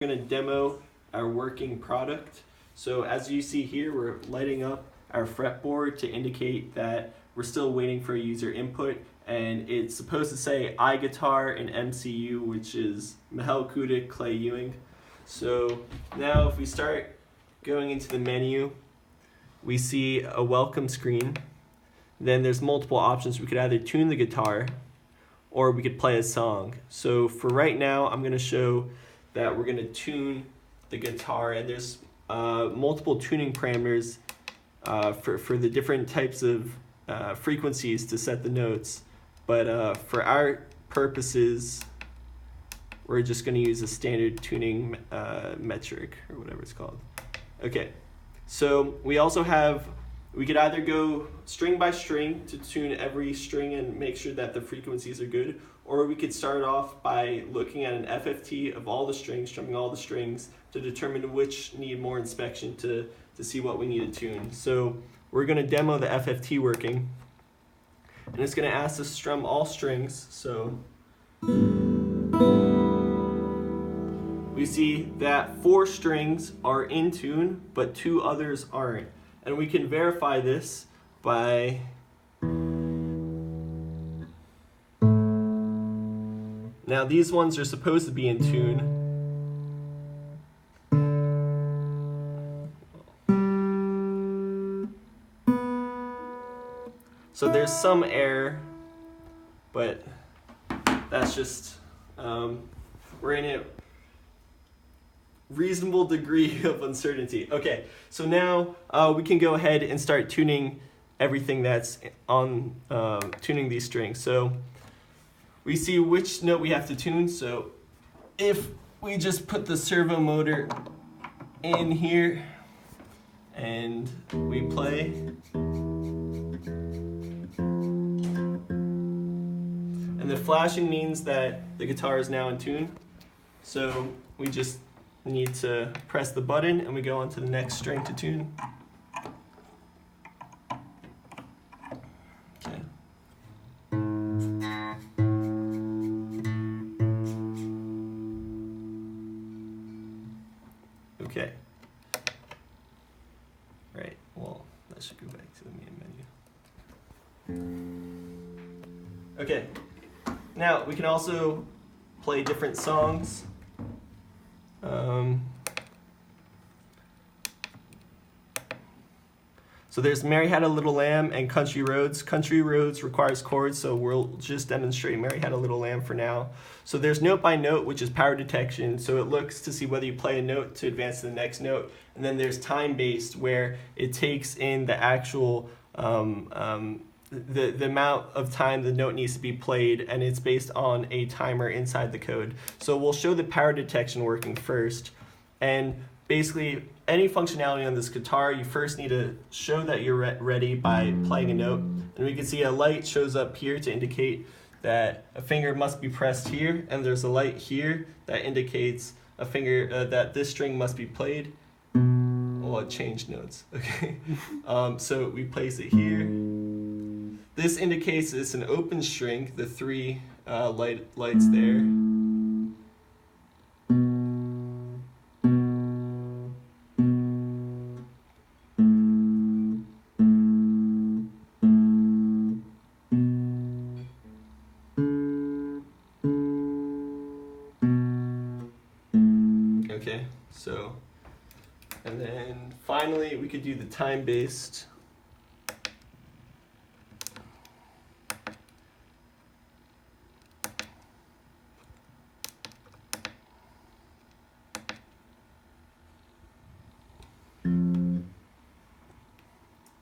We're going to demo our working product. So as you see here, we're lighting up our fretboard to indicate that we're still waiting for a user input, and it's supposed to say iGuitar and MCU, which is Mihael, Clay Ewing. So now if we start going into the menu, we see a welcome screen. Then there's multiple options. We could either tune the guitar or we could play a song. So for right now, I'm going to show that we're going to tune the guitar, and there's multiple tuning parameters for the different types of frequencies to set the notes. But for our purposes, we're just going to use a standard tuning metric, or whatever it's called. Okay, so we also have, we could either go string by string to tune every string and make sure that the frequencies are good, or we could start off by looking at an FFT of all the strings, strumming all the strings to determine which need more inspection to see what we need to tune. So we're going to demo the FFT working, and it's going to ask us to strum all strings. So we see that 4 strings are in tune, but 2 others aren't. And we can verify this by now these ones are supposed to be in tune. So there's some error, but that's just, we're in a reasonable degree of uncertainty. Okay, so now we can go ahead and start tuning everything that's on tuning these strings. So we see which note we have to tune. So if we just put the servo motor in here and we play, and the flashing means that the guitar is now in tune. So we just need to press the button and we go on to the next string to tune. Okay. Okay. Right, well, that should go back to the main menu. Okay, now we can also play different songs. So there's Mary Had a Little Lamb and Country Roads. Country Roads requires chords, so we'll just demonstrate Mary Had a Little Lamb for now. So there's note by note, which is power detection. So it looks to see whether you play a note to advance to the next note. And then there's time-based, where it takes in the actual the amount of time the note needs to be played, and it's based on a timer inside the code. So we'll show the power detection working first. And basically, any functionality on this guitar, you first need to show that you're ready by playing a note. And we can see a light shows up here to indicate that a finger must be pressed here, and there's a light here that indicates a finger that this string must be played. Oh, it changed notes. Okay. So we place it here. This indicates it's an open string, the 3 lights there. Okay, so, and then finally we could do the time-based.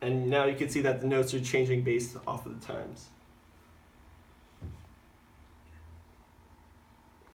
And now you can see that the notes are changing based off of the times.